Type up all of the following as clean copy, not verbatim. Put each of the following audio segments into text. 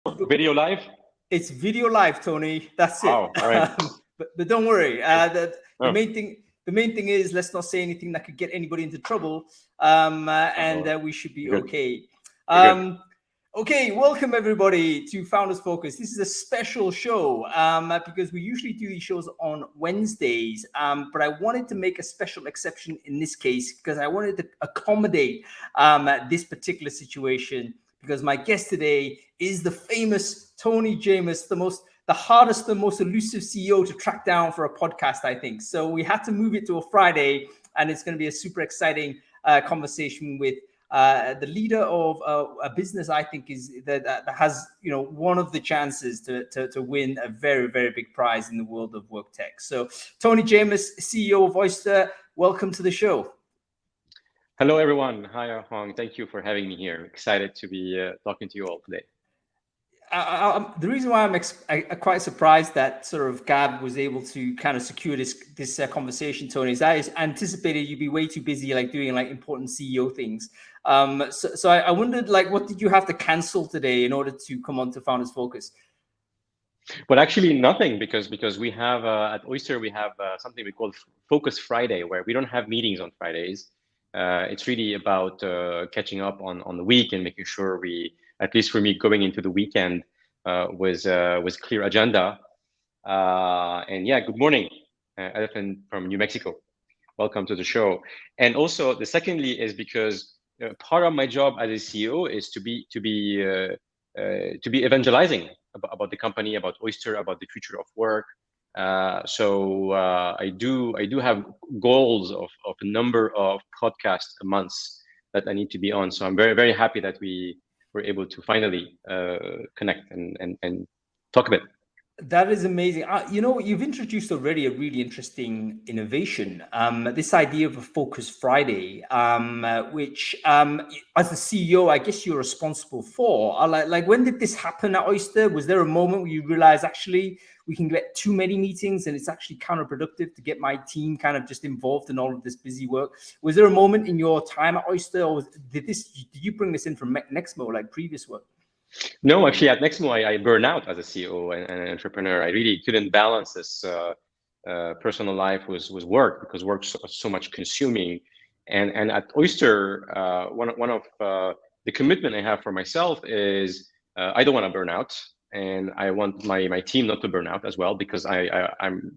Video live? It's video live, Tony. That's it. Oh, all right. But don't worry. The Oh. main thing is let's not say anything that could get anybody into trouble, and we should be Good. okay. Good. Okay, welcome everybody to Founders Focus. This is a special show because we usually do these shows on Wednesdays, but I wanted to make a special exception in this case because I wanted to accommodate this particular situation, because my guest today is the famous Tony Jamous, the hardest and most elusive CEO to track down for a podcast, I think. So we had to move it to a Friday, and it's going to be a super exciting conversation with the leader of a business I think is that has one of the chances to win a very, very big prize in the world of work tech. So Tony Jamous, CEO of Oyster, welcome to the show. Hello everyone. Hi Hong. Thank you for having me here. Excited to be talking to you all today. The reason why I'm quite surprised that sort of Gab was able to kind of secure this conversation, Tony, is I anticipated you'd be way too busy doing important CEO things. So I wondered what did you have to cancel today in order to come on to Founders Focus? Well, actually nothing, because we have at Oyster we have something we call Focus Friday, where we don't have meetings on Fridays. It's really about catching up on the week and making sure we, at least for me, going into the weekend was clear agenda. And yeah, good morning, Elephant from New Mexico. Welcome to the show. And also, the secondly is because part of my job as a CEO is to be evangelizing about the company, about Oyster, about the future of work. So I do have goals of a number of podcasts a month that I need to be on. So I'm very, very happy that we were able to finally connect and talk a bit. That is amazing. You've introduced already a really interesting innovation, this idea of a Focus Friday, which as the CEO, I guess you're responsible for. When did this happen at Oyster? Was there a moment where you realized actually we can get too many meetings and it's actually counterproductive to get my team kind of just involved in all of this busy work? Was there a moment in your time at Oyster, or did you bring this in from Nexmo, like previous work? No, actually, at Nexmo, I burned out as a CEO and an entrepreneur. I really couldn't balance this personal life with work, because work's so much consuming. And at Oyster, one of the commitment I have for myself is I don't want to burn out, and I want my team not to burn out as well, because I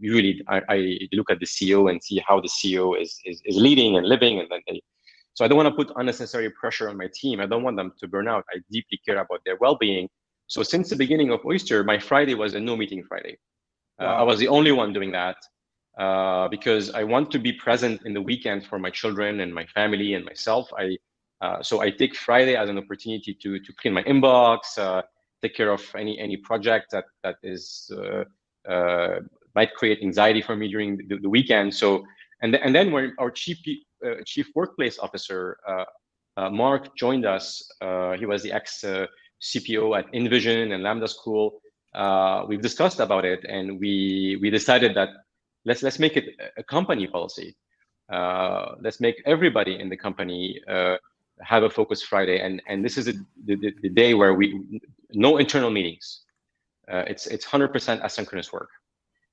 look at the CEO and see how the CEO is leading and living, and then so I don't want to put unnecessary pressure on my team. I don't want them to burn out. I deeply care about their well-being. So since the beginning of Oyster, my Friday was a no meeting Friday. Wow. I was the only one doing that because I want to be present in the weekend for my children and my family and myself. So I take Friday as an opportunity to clean my inbox, take care of any project that is might create anxiety for me during the weekend. So and then when our Chief Workplace Officer, Mark, joined us. He was the ex-CPO at InVision and Lambda School. We've discussed about it, and we decided that let's make it a company policy. Let's make everybody in the company have a Focus Friday, and this is the day where no internal meetings. It's 100% asynchronous work.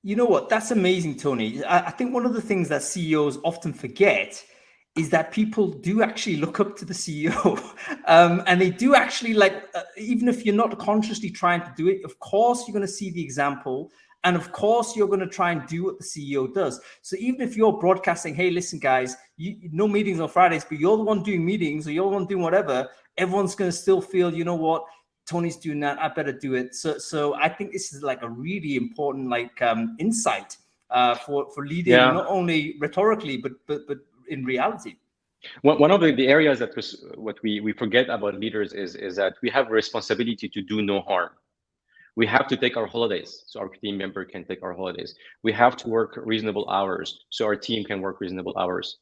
You know what? That's amazing, Tony. I think one of the things that CEOs often forget is that people do actually look up to the CEO, and they do actually even if you're not consciously trying to do it, of course you're going to see the example, and of course you're going to try and do what the CEO does. So even if you're broadcasting, hey, listen, guys, no meetings on Fridays, but you're the one doing meetings or you're the one doing whatever, everyone's going to still feel, you know what, Tony's doing that, I better do it. So I think this is a really important insight for leading, not only rhetorically but in reality. One of the areas that was what we forget about leaders is that we have a responsibility to do no harm. We have to take our holidays so our team member can take our holidays. We have to work reasonable hours so our team can work reasonable hours.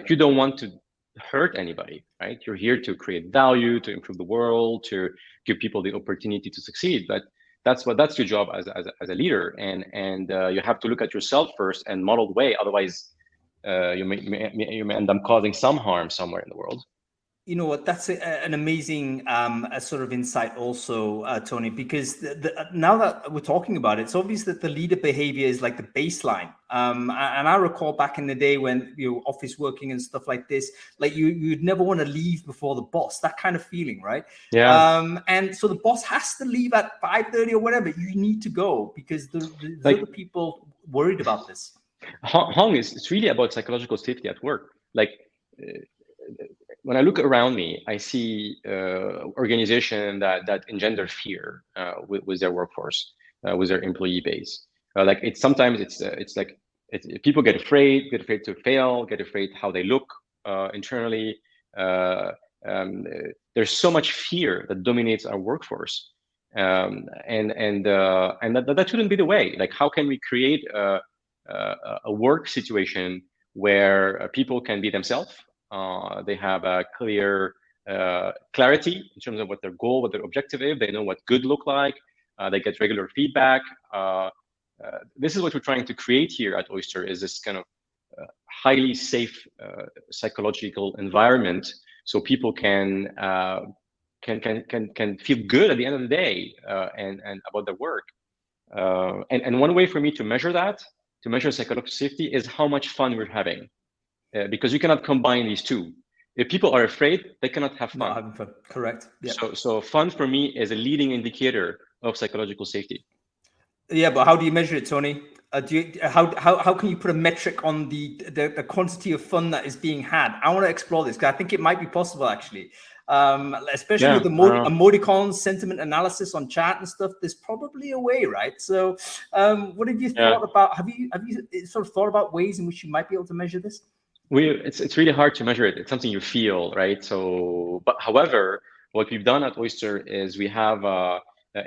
You don't want to hurt anybody, right? You're here to create value, to improve the world, to give people the opportunity to succeed. But that's your job as a leader, and you have to look at yourself first and model the way. Otherwise, you may end up causing some harm somewhere in the world. You know what? That's an amazing sort of insight, also, Tony. Because now that we're talking about it, it's obvious that the leader behavior is like the baseline. And I recall back in the day when office working and stuff like this, like you'd never want to leave before the boss. That kind of feeling, right? Yeah. And so the boss has to leave at 5:30 or whatever. You need to go because there's Like, other people worried about this. Hong is it's really about psychological safety at work. Like, when I look around me, I see organization that engender fear with their workforce, with their employee base. Like sometimes it's like people get afraid to fail, get afraid how they look internally. There's so much fear that dominates our workforce, and that shouldn't be the way. Like, how can we create a work situation where people can be themselves? They have a clear clarity in terms of what their goal, what their objective is. They know what good look like. They get regular feedback. This is what we're trying to create here at Oyster, is this kind of highly safe psychological environment, so people can feel good at the end of the day and about their work. And one way for me to measure that, to measure psychological safety, is how much fun we're having. Because you cannot combine these two. If people are afraid, they cannot have fun. Not having fun. Correct. Yeah. So fun for me is a leading indicator of psychological safety. Yeah, but how do you measure it, Tony? How can you put a metric on the quantity of fun that is being had? I want to explore this because I think it might be possible, actually. Especially with the emoticons, sentiment analysis on chat and stuff. There's probably a way, right? So, what have you thought about? Have you sort of thought about ways in which you might be able to measure this? It's really hard to measure it. It's something you feel, right? So, but however, what we've done at Oyster is we have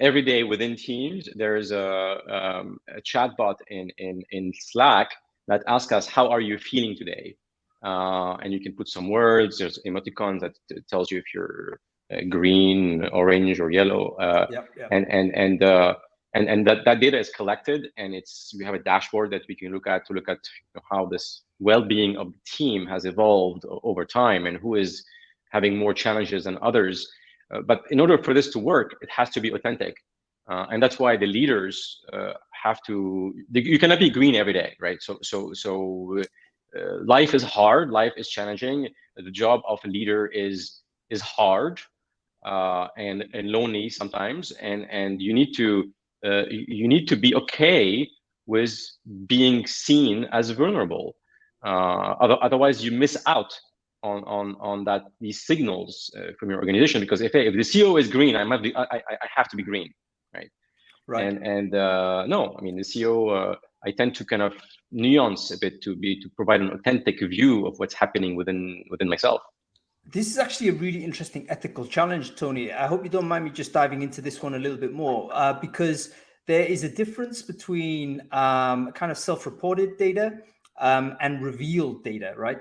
every day within Teams, there's a chatbot in Slack that asks us, how are you feeling today? And you can put some words. There's emoticons that tells you if you're green, orange, or yellow. And that data is collected, and we have a dashboard that we can look at how this well-being of the team has evolved over time and who is having more challenges than others. But in order for this to work, it has to be authentic. And that's why the leaders have to, you cannot be green every day, right? So life is hard, life is challenging. The job of a leader is hard and lonely sometimes. And you need to be okay with being seen as vulnerable. Otherwise you miss out on these signals from your organization, because if the CEO is green, I have to be green, right? And no, I mean, the CEO, I tend to kind of nuance a bit to provide an authentic view of what's happening within myself. This is actually a really interesting ethical challenge, Tony. I hope you don't mind me just diving into this one a little bit more, because there is a difference between kind of self-reported data and revealed data, right?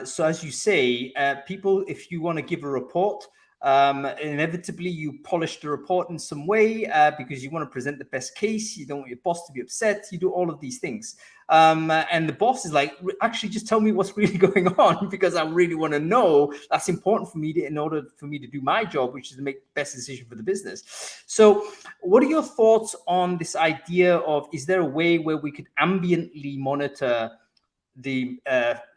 So as you say, people, if you want to give a report, inevitably you polish the report in some way because you want to present the best case. You don't want your boss to be upset. You do all of these things. And the boss is like, actually, just tell me what's really going on, because I really want to know. That's important for me in order for me to do my job, which is to make the best decision for the business. So what are your thoughts on this idea of, is there a way where we could ambiently monitor the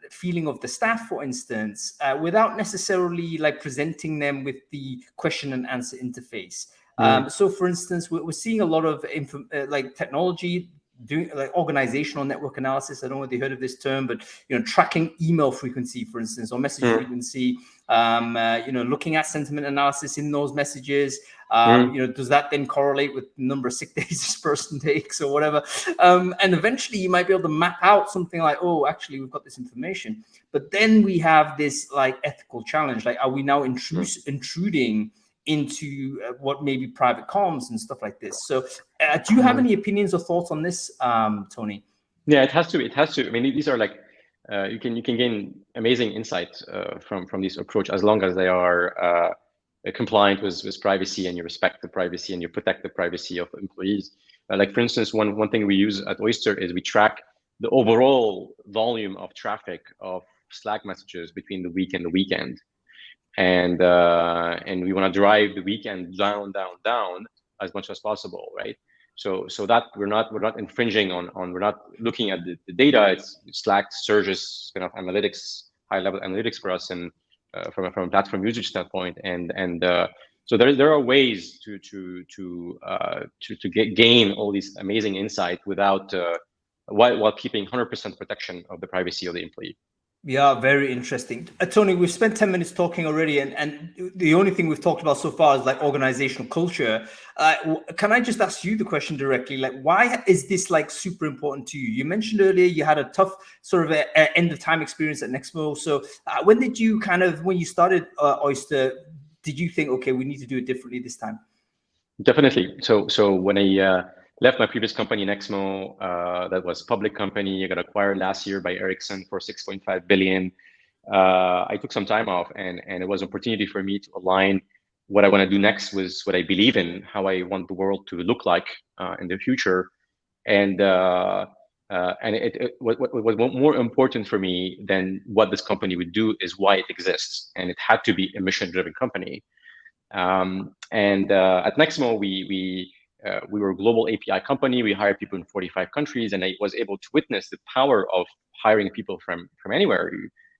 feeling of the staff, for instance, without necessarily like presenting them with the question and answer interface? So for instance, we're seeing a lot of like technology doing like organizational network analysis. I don't know if you heard of this term, but tracking email frequency, for instance, or message frequency, looking at sentiment analysis in those messages. Does that then correlate with the number of sick days this person takes or whatever? And eventually you might be able to map out something like, oh, actually we've got this information. But then we have this like ethical challenge. Like, are we now intruding into what may be private comms and stuff like this? So do you have any opinions or thoughts on this, Tony? Yeah, it has to. I mean, these are like, you can gain amazing insights from this approach, as long as they are compliant with privacy, and you respect the privacy and you protect the privacy of employees. Like, for instance, one thing we use at Oyster is we track the overall volume of traffic of Slack messages between the week and the weekend. and we want to drive the weekend down as much as possible, right? So that we're not infringing on we're not looking at the data. It's Slack surges kind of analytics, high level analytics for us, and from a platform usage standpoint, and so there are ways to gain all these amazing insight without while keeping 100% protection of the privacy of the employee. Yeah, very interesting. Tony, we've spent 10 minutes talking already, and the only thing we've talked about so far is like organizational culture. Can I just ask you the question directly? Like, why is this like super important to you? You mentioned earlier you had a tough sort of end of time experience at Nexmo. So when did you when you started Oyster, did you think, okay, we need to do it differently this time? Definitely. So when I left my previous company, Nexmo, that was a public company. I got acquired last year by Ericsson for 6.5 billion. I took some time off, and it was an opportunity for me to align what I want to do next with what I believe in, how I want the world to look like in the future. And what was more important for me than what this company would do is why it exists, and it had to be a mission-driven company. At Nexmo, we were a global API company. We hired people in 45 countries, and I was able to witness the power of hiring people from anywhere.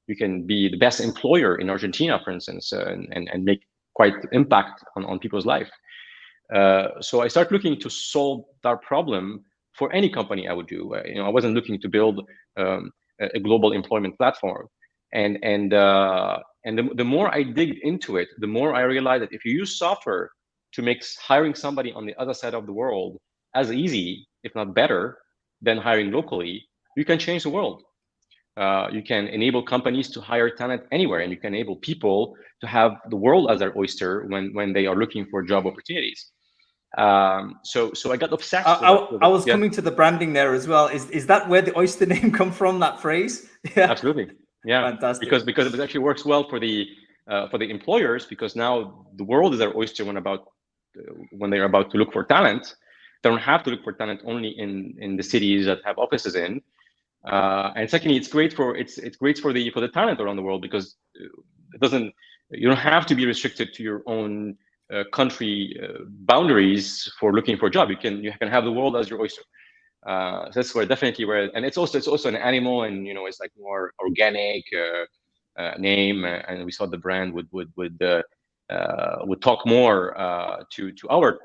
You can be the best employer in Argentina, for instance, and make quite impact on people's life. So I started looking to solve that problem for any company I would do. I wasn't looking to build a global employment platform. And the more I dig into it, the more I realize that if you use software to make hiring somebody on the other side of the world as easy, if not better, than hiring locally, you can change the world. You can enable companies to hire talent anywhere, and you can enable people to have the world as their oyster when they are looking for job opportunities. So I got obsessed. I was coming to the branding there as well. Is that where the Oyster name come from? That phrase? Yeah, absolutely. Yeah, fantastic. Because it actually works well for the employers, because now the world is their oyster when they're about to look for talent. They don't have to look for talent only in the cities that have offices in. And secondly, it's great for the talent around the world, because you don't have to be restricted to your own country boundaries for looking for a job. You can have the world as your oyster. So that's definitely where, and it's also an animal, and it's like more organic name, and we thought the brand would talk more to our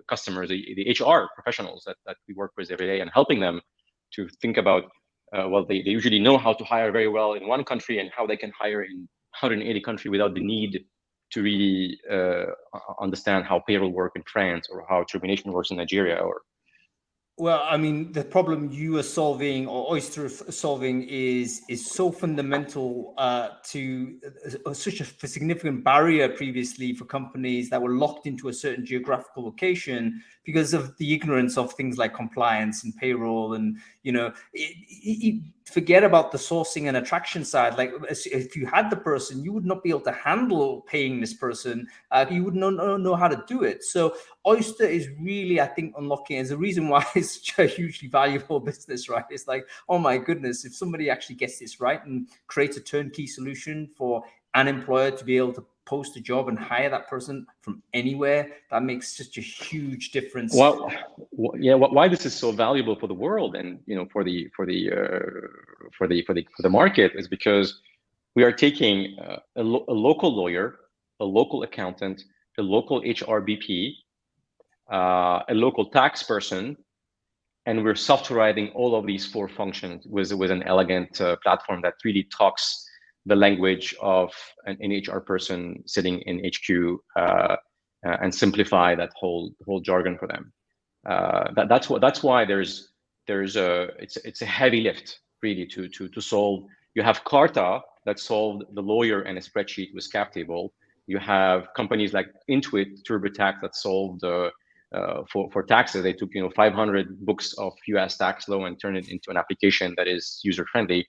customers, the HR professionals that we work with every day, and helping them to think about they usually know how to hire very well in one country, and how they can hire in 180 countries without the need to really understand how payroll work in France, or how termination works in Nigeria. Well, I mean, the problem you are solving, or Oyster is solving, is so fundamental to such a significant barrier previously for companies that were locked into a certain geographical location because of the ignorance of things like compliance and payroll. And, forget about the sourcing and attraction side. Like, if you had the person, you would not be able to handle paying this person. You would not know how to do it. So Oyster is really, I think, unlocking. Is the reason why it's such a hugely valuable business, right? It's like, oh my goodness, if somebody actually gets this right and creates a turnkey solution for an employer to be able to post a job and hire that person from anywhere, that makes such a huge difference. Why this is so valuable for the world, and for the market, is because we are taking a local lawyer, a local accountant, a local HRBP, a local tax person, and we're softwareizing all of these 4 functions with an elegant platform that really talks the language of an HR person sitting in HQ, and simplify that whole jargon for them. That's why it's a heavy lift really to solve. You have Carta that solved the lawyer and a spreadsheet with cap table. You have companies like Intuit, TurboTax that solved for taxes. They took 500 books of US tax law and turned it into an application that is user friendly.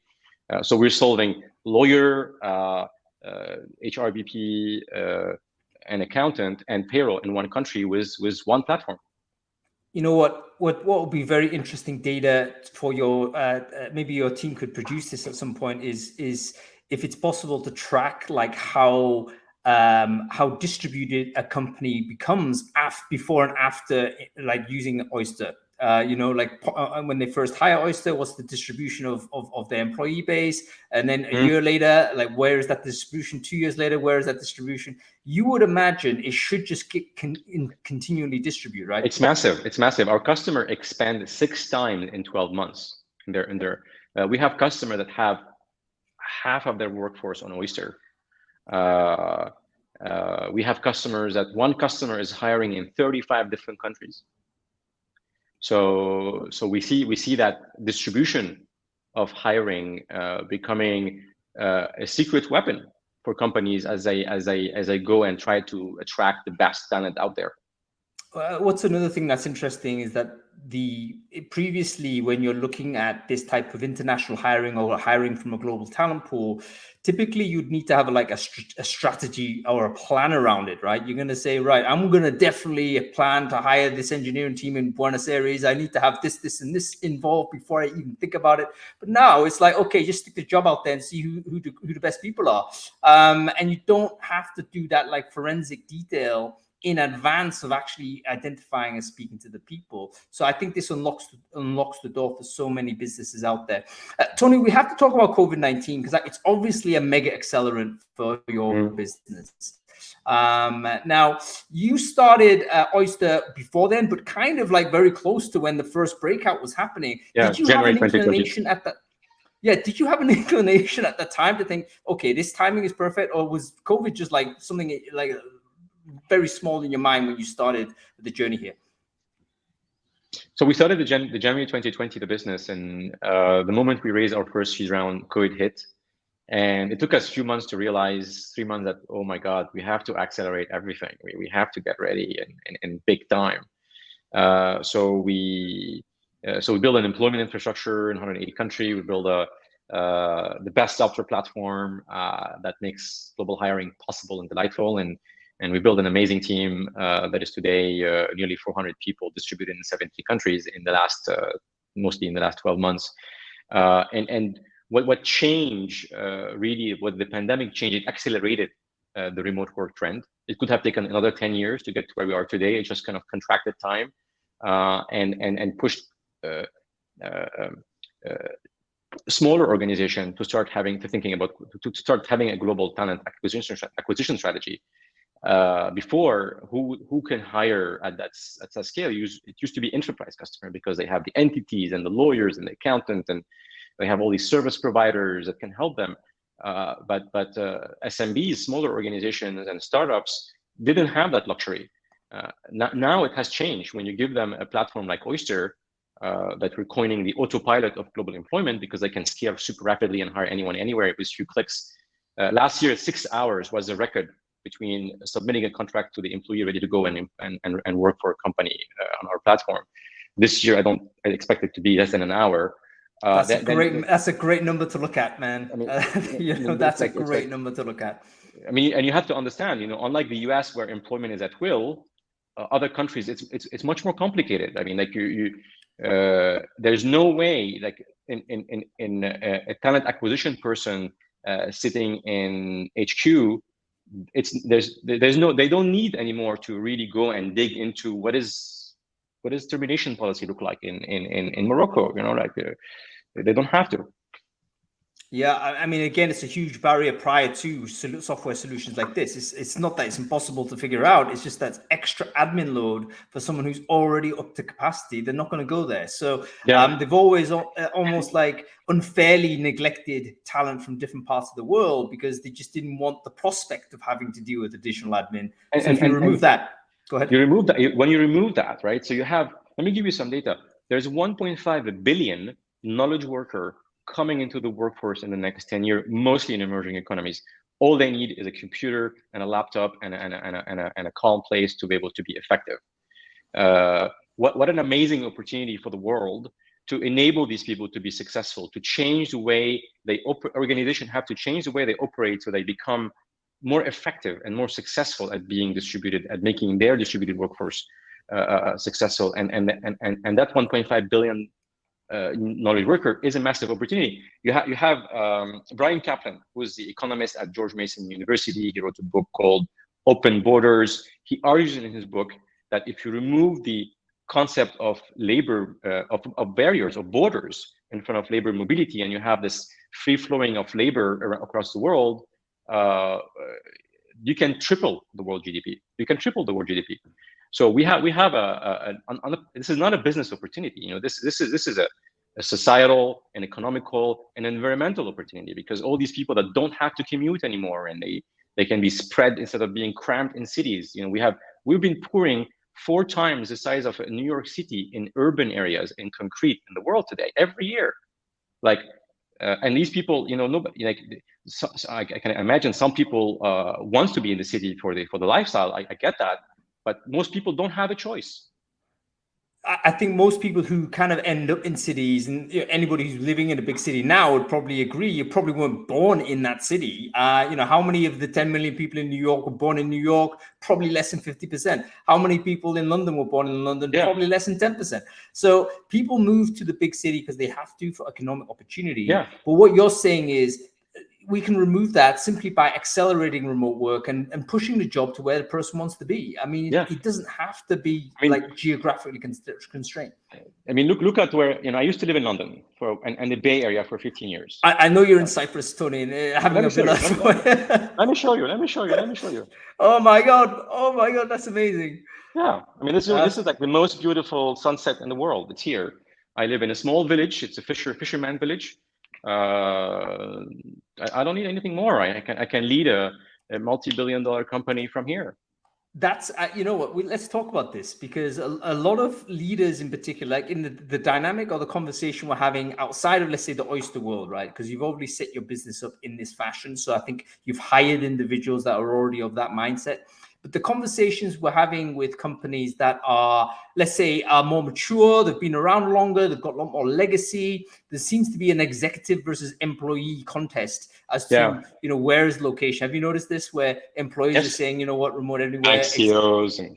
So we're solving lawyer, HRBP, an accountant, and payroll in one country with one platform. You know what would be very interesting data for your maybe your team could produce this at some point is if it's possible to track like how distributed a company becomes before and after, like using Oyster. When they first hire Oyster, what's the distribution of their employee base? And then a year later, like where is that distribution? 2 years later, where is that distribution? You would imagine it should just continually distribute, right? It's massive. It's massive. Our customer expanded 6 times in 12 months. We have customers that have half of their workforce on Oyster. We have customers that one customer is hiring in 35 different countries. So we see that distribution of hiring becoming a secret weapon for companies as they go and try to attract the best talent out there. What's another thing that's interesting is that previously, when you're looking at this type of international hiring or hiring from a global talent pool, typically you'd need to have a strategy or a plan around it, right? You're going to say, right, I'm going to definitely plan to hire this engineering team in Buenos Aires. I need to have this, and this involved before I even think about it. But now it's like, okay, just stick the job out there and see who the best people are. And you don't have to do that like forensic detail in advance of actually identifying and speaking to the people. So I think this unlocks the door for so many businesses out there. Tony, we have to talk about COVID-19 because it's obviously a mega accelerant for your business. Now, you started Oyster before then, but kind of like very close to when the first breakout was happening. Yeah, did you January have an inclination at that? Yeah, did you have an inclination at the time to think, okay, this timing is perfect, or was COVID just like something like very small in your mind when you started the journey here? So we started the January 2020, the business, and the moment we raised our first seed round, COVID hit. And it took us a few months to realize, 3 months, that, oh my God, we have to accelerate everything. We have to get ready in big time. So we built an employment infrastructure in 180 countries. We built the best software platform that makes global hiring possible and delightful. And we built an amazing team that is today nearly 400 people distributed in 70 countries mostly in the last 12 months. And what changed really, what the pandemic changed, it accelerated the remote work trend. It could have taken another 10 years to get to where we are today. It just kind of contracted time and pushed smaller organization to start having a global talent acquisition strategy. Before, who can hire at that scale? It used to be enterprise customer because they have the entities and the lawyers and the accountant, and they have all these service providers that can help them. But SMBs, smaller organizations and startups didn't have that luxury. Now it has changed when you give them a platform like Oyster that we're coining the autopilot of global employment, because they can scale super rapidly and hire anyone anywhere with a few clicks. Last year, 6 hours was the record between submitting a contract to the employee ready to go and work for a company on our platform. This year, I expect it to be less than an hour. That's a great number to look at, man. I mean, that's a great number to look at. I mean, and you have to understand, unlike the US where employment is at will, other countries it's much more complicated. I mean, like there's no way, like in a talent acquisition person sitting in HQ, they don't need anymore to really go and dig into what is termination policy look like in Morocco. They don't have to. Yeah, I mean, again, it's a huge barrier prior to software solutions like this. It's not that it's impossible to figure out. It's just that extra admin load for someone who's already up to capacity. They're not going to go there. So they've always almost like unfairly neglected talent from different parts of the world because they just didn't want the prospect of having to deal with additional admin. So if you remove that, go ahead. You remove that. When you remove that, right? So you have, let me give you some data. There's 1.5 billion knowledge worker coming into the workforce in the next 10 years, mostly in emerging economies. All they need is a computer and a laptop and a calm place to be able to be effective. What an amazing opportunity for the world to enable these people to be successful, to change the way organizations have to change the way they operate so they become more effective and more successful at being distributed, at making their distributed workforce successful. And that 1.5 billion knowledge worker is a massive opportunity. You have Brian Kaplan, who's the economist at George Mason University. He wrote a book called Open Borders. He argues in his book that if you remove the concept of labor, of barriers, of borders in front of labor mobility, and you have this free flowing of labor across the world, you can triple the world GDP. You can triple the world GDP. So we have this is not a business opportunity. This is a societal, an economical, and environmental opportunity, because all these people that don't have to commute anymore, and they can be spread instead of being cramped in cities. We've been pouring 4 times the size of New York City in urban areas in concrete in the world today every year. And these people, nobody, so I can imagine some people wants to be in the city for the lifestyle. I get that, but most people don't have a choice. I think most people who kind of end up in cities, and anybody who's living in a big city now would probably agree, you probably weren't born in that city. How many of the 10 million people in New York were born in New York? Probably less than 50%. How many people in London were born in London? Yeah. Probably less than 10%. So people move to the big city because they have to for economic opportunity. Yeah. But what you're saying is, we can remove that simply by accelerating remote work and pushing the job to where the person wants to be. I mean, it doesn't have to be like geographically constrained. I mean, look at where, I used to live in London and the Bay Area for 15 years. I know you're in Cyprus, Tony, and having a villa. Let me show you. Oh my God, that's amazing. Yeah, I mean, this is like the most beautiful sunset in the world. It's here. I live in a small village. It's a fisherman village. I don't need anything more. I can lead a multi-billion-dollar company from here. That's let's talk about this, because a lot of leaders in particular, like in the dynamic or the conversation we're having outside of, let's say, the Oyster world, right? Because you've already set your business up in this fashion. So I think you've hired individuals that are already of that mindset. But the conversations we're having with companies that are, let's say, are more mature, they've been around longer, they've got a lot more legacy. There seems to be an executive versus employee contest as to, where is location. Have you noticed this, where employees are saying, remote everywhere? CEOs and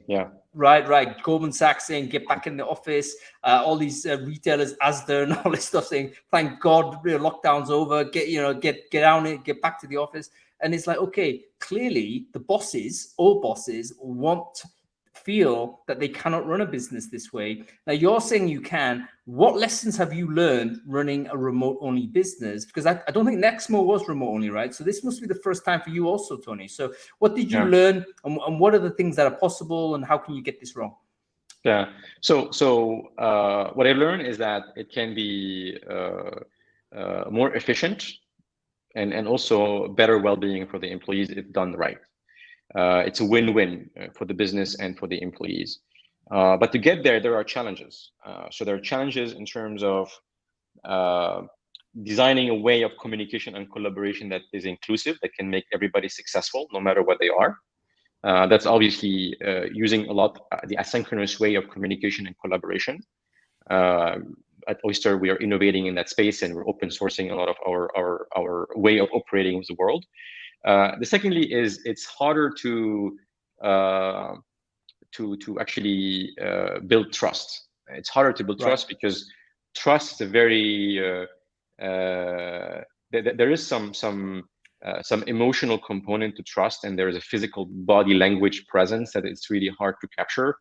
Right. Goldman Sachs saying, get back in the office. All these retailers, Asda and all this stuff saying, thank God, lockdown's over. Get down it, get back to the office. And it's like, okay, clearly all bosses feel that they cannot run a business this way. Now you're saying you can. What lessons have you learned running a remote only business? Because I don't think Nexmo was remote only, right? So this must be the first time for you also, Tony. So what did you learn, and what are the things that are possible, and how can you get this wrong? Yeah. So what I learned is that it can be more efficient and also better well-being for the employees if done right. It's a win-win for the business and for the employees. But to get there are challenges. So there are challenges in terms of designing a way of communication and collaboration that is inclusive, that can make everybody successful, no matter what they are. That's obviously using a lot the asynchronous way of communication and collaboration. At Oyster, we are innovating in that space, and we're open sourcing a lot of our way of operating with the world. The secondly is it's harder to actually build trust. It's harder to build trust because trust is a very there is some emotional component to trust, and there is a physical body language presence that it's really hard to capture,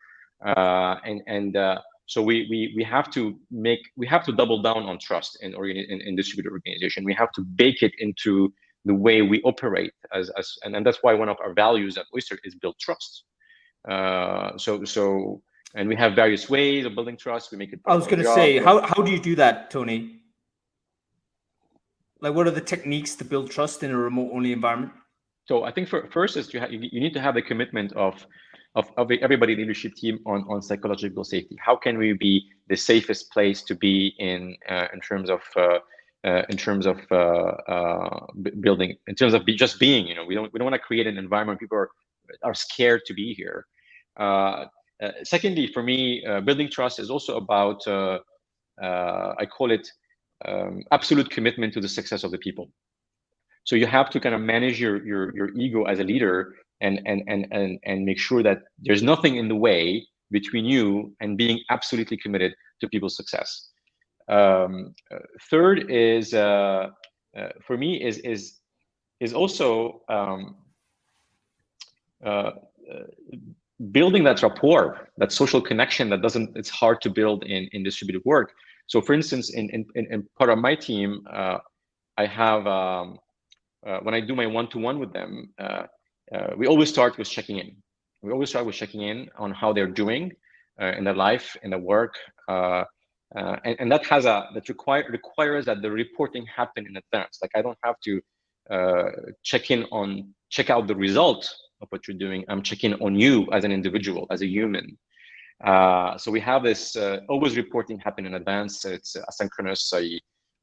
so we have to double down on trust in distributed organization. We have to bake it into the way we operate and that's why one of our values at Oyster is build trust. And we have various ways of building trust. We make it. I was going to say, how do you do that, Tony? Like, what are the techniques to build trust in a remote only environment? So I think first is you need to have the commitment of everybody in the leadership team on psychological safety. How can we be the safest place to be in terms of building, in terms of just being? We don't want to create an environment people are scared to be here. Secondly, for me, building trust is also about I call it absolute commitment to the success of the people. So you have to kind of manage your ego as a leader and make sure that there's nothing in the way between you and being absolutely committed to people's success. Third is for me is also building that rapport, that social connection that it's hard to build in distributed work. So for instance, in part of my team, I have when I do my one-to-one with them, we always start with checking in. We always start with checking in on how they're doing in their life, in their work, and that requires that the reporting happen in advance. Like I don't have to check out the result of what you're doing. I'm checking on you as an individual, as a human. So we have this always reporting happen in advance. It's asynchronous.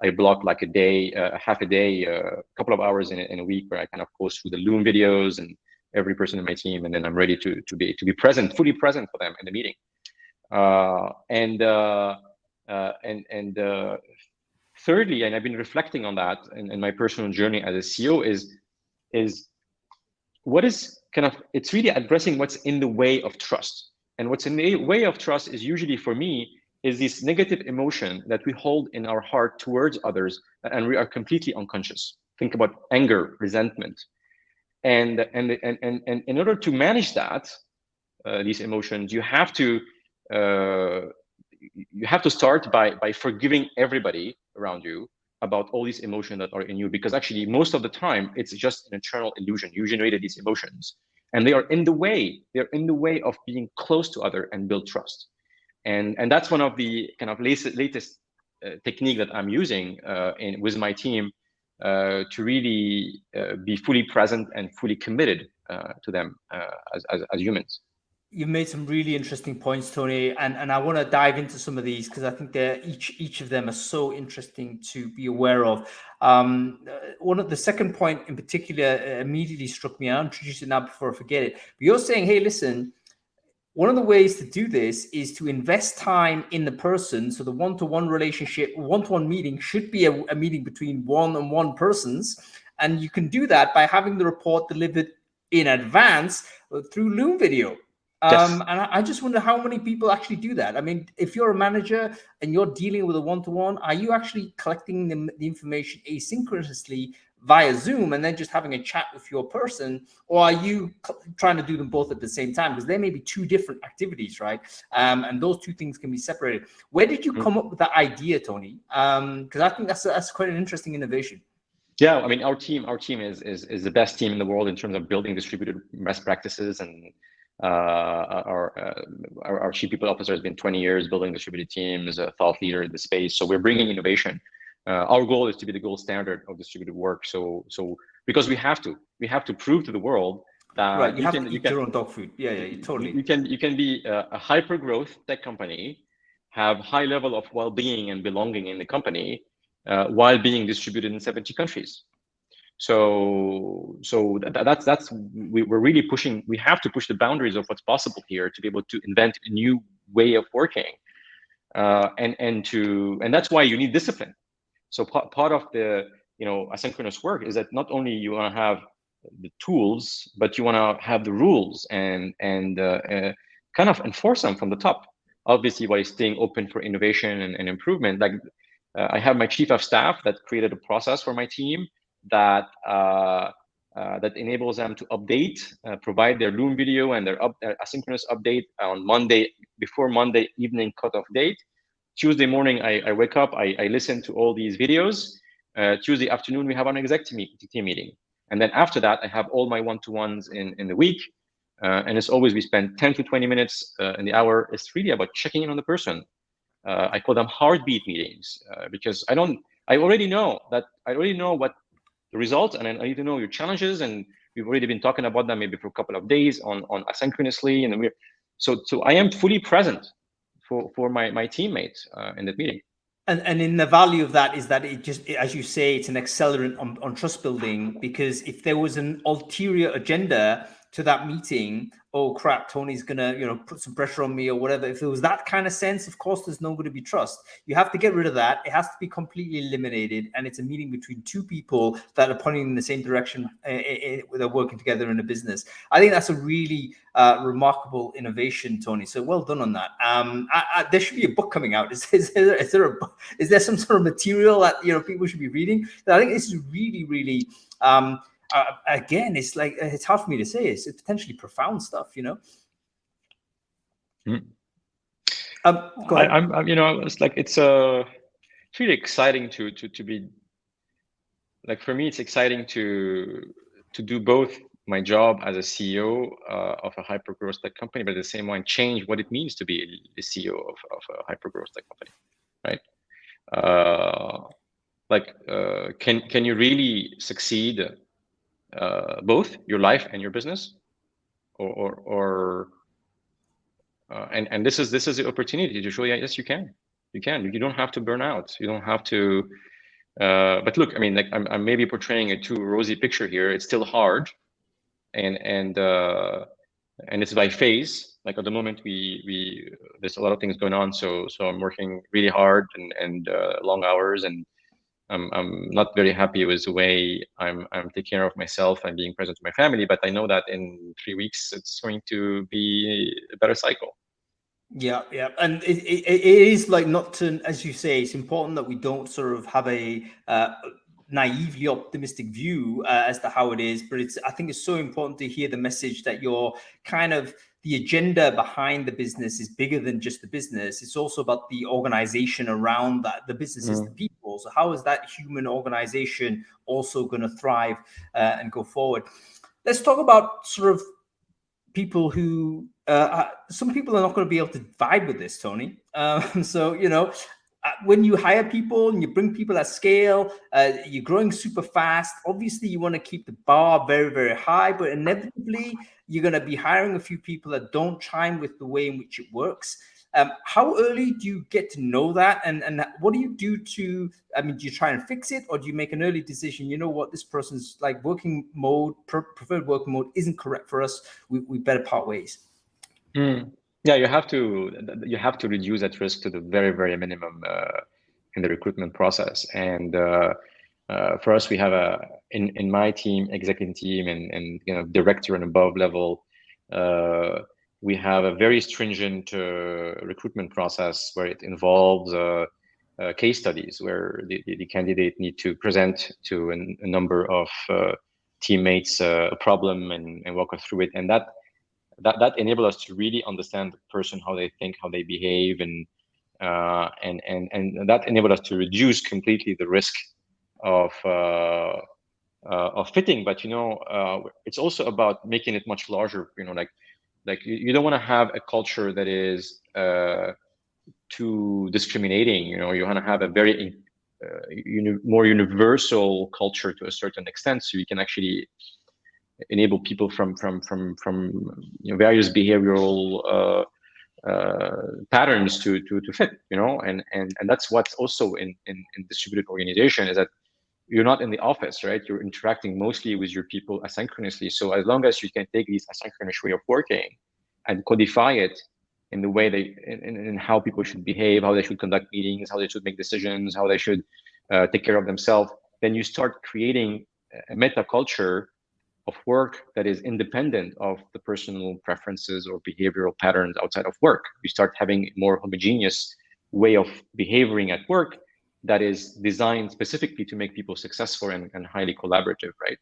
I block like a day, half a day, a couple of hours in a week where I kind of go through the Loom videos and every person in my team, and then I'm ready to be present, fully present for them in the meeting. Thirdly, and I've been reflecting on that in my personal journey as a CEO, is what is kind of, it's really addressing what's in the way of trust. And what's in the way of trust is usually for me is this negative emotion that we hold in our heart towards others, and we are completely unconscious. Think about anger, resentment, and in order to manage that, these emotions, you have to start by forgiving everybody around you about all these emotions that are in you, because actually most of the time it's just an internal illusion. You generated these emotions, and they are in the way. They're in the way of being close to other and build trust. And that's one of the kind of latest technique that I'm using with my team to really be fully present and fully committed to them as humans. You've made some really interesting points, Tony, and I want to dive into some of these because I think they're each of them are so interesting to be aware of. One of the second point in particular immediately struck me. I'll introduce it now before I forget it. But you're saying, hey, listen, one of the ways to do this is to invest time in the person. So the one-to-one relationship, one-to-one meeting should be a meeting between one-on-one persons, and you can do that by having the report delivered in advance through Loom video. Yes. And I just wonder how many people actually do that. I mean, if you're a manager and you're dealing with a one-to-one, are you actually collecting the information asynchronously via Zoom and then just having a chat with your person, or are you trying to do them both at the same time? Because there may be two different activities, right? And those two things can be separated. Where did you come up with that idea, Tony? Because I think that's quite an interesting innovation. Yeah, I mean, our team is the best team in the world in terms of building distributed best practices, and our chief people officer has been 20 years building distributed teams, a thought leader in the space. So we're bringing innovation. Our goal is to be the gold standard of distributed work. So because we have to prove to the world that right, you have to eat your own dog food. Yeah, totally. You can be a hyper growth tech company, have high level of well-being and belonging in the company, while being distributed in 70 countries. So we're really pushing. We have to push the boundaries of what's possible here to be able to invent a new way of working, and that's why you need discipline. So part of the asynchronous work is that not only you want to have the tools, but you want to have the rules and kind of enforce them from the top. Obviously, while staying open for innovation and improvement. Like I have my chief of staff that created a process for my team that enables them to update, provide their Loom video and their asynchronous update on Monday before Monday evening cutoff date. Tuesday morning, I wake up, I listen to all these videos. Tuesday afternoon, we have an executive team meeting. And then after that, I have all my one-to-ones in the week. And as always, we spend 10 to 20 minutes in the hour. It's really about checking in on the person. I call them heartbeat meetings because I already know what the results, and I need to know your challenges. And we've already been talking about them maybe for a couple of days on asynchronously. And so I am fully present for my teammates in that meeting. And in the value of that is that it just, as you say, it's an accelerant on trust building, because if there was an ulterior agenda, to that meeting, oh crap, Tony's gonna, put some pressure on me or whatever. If there was that kind of sense, of course, there's no going to be trust. You have to get rid of that. It has to be completely eliminated. And it's a meeting between two people that are pointing in the same direction. They're working together in a business. I think that's a really remarkable innovation, Tony. So well done on that. There should be a book coming out. Is there some sort of material that people should be reading? I think this is really, really. Again, it's hard for me to say. It's potentially profound stuff, Mm. Go ahead. It's like it's really exciting to be like, for me, it's exciting to do both my job as a CEO of a hyper growth tech company, but at the same time change what it means to be the CEO of a hyper growth tech company, right? Can you really succeed both your life and your business, and this is the opportunity to show you, yes, you can. You don't have to burn out. You don't have to. But look, I mean, like I'm maybe portraying a too rosy picture here. It's still hard, and it's by phase. Like at the moment, we there's a lot of things going on. So I'm working really hard and long hours, and I'm not very happy with the way I'm taking care of myself and being present to my family. But I know that in 3 weeks, it's going to be a better cycle. Yeah, and it is like, not to, as you say, it's important that we don't sort of have a naively optimistic view as to how it is. But I think it's so important to hear the message that you're kind of, the agenda behind the business is bigger than just the business. It's also about the organization around that. The business is the people. So how is that human organization also going to thrive and go forward? Let's talk about sort of people who, some people are not going to be able to vibe with this, Tony. So, when you hire people and you bring people at scale, you're growing super fast. Obviously, you want to keep the bar very, very high, but inevitably, you're going to be hiring a few people that don't chime with the way in which it works. How early do you get to know that? And what do you do do you try and fix it, or do you make an early decision? You know what, this person's like working mode, preferred working mode isn't correct for us. We better part ways. Yeah, you have to reduce that risk to the very, very minimum in the recruitment process. And for us, we have in my team, executive team, and director and above level, we have a very stringent recruitment process where it involves case studies where the candidate need to present to a number of teammates a problem and walk us through it, and that enables us to really understand the person, how they think, how they behave, and that enables us to reduce completely the risk of fitting. But it's also about making it much larger. Like you don't want to have a culture that is too discriminating. You want to have a very more universal culture to a certain extent, so you can actually enable people from various behavioral patterns to fit. And that's what's also in distributed organization, is that you're not in the office, right? You're interacting mostly with your people asynchronously. So as long as you can take these asynchronous way of working and codify it in the way in how people should behave, how they should conduct meetings, how they should make decisions, how they should take care of themselves, then you start creating a meta culture of work that is independent of the personal preferences or behavioral patterns outside of work. You start having a more homogeneous way of behaving at work that is designed specifically to make people successful and highly collaborative, right?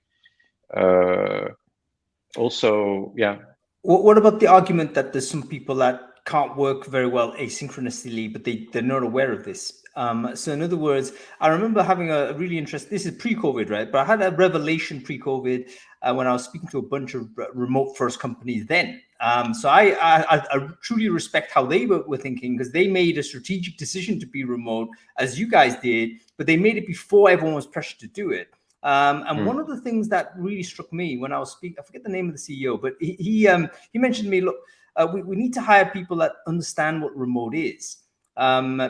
Also, yeah. What about the argument that there's some people that can't work very well asynchronously, but they're not aware of this? So in other words, I remember having a really interesting, this is pre-COVID, right? But I had a revelation pre-COVID when I was speaking to a bunch of remote first companies then. So I truly respect how they were thinking, because they made a strategic decision to be remote, as you guys did, but they made it before everyone was pressured to do it. One of the things that really struck me when I was speaking, I forget the name of the CEO, but he mentioned to me, look, we need to hire people that understand what remote is.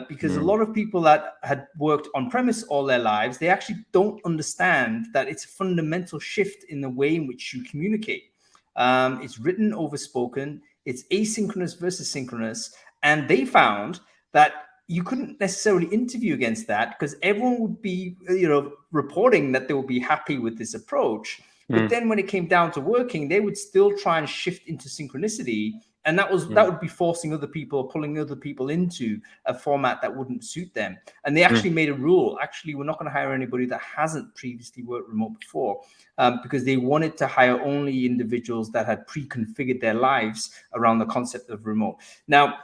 Because a lot of people that had worked on premise all their lives, they actually don't understand that it's a fundamental shift in the way in which you communicate. It's written over spoken. It's asynchronous versus synchronous. And they found that you couldn't necessarily interview against that because everyone would be, reporting that they would be happy with this approach. But then when it came down to working, they would still try and shift into synchronicity. And that would be forcing other people, pulling other people into a format that wouldn't suit them. And they actually made a rule. Actually, we're not going to hire anybody that hasn't previously worked remote before, because they wanted to hire only individuals that had pre-configured their lives around the concept of remote. Now,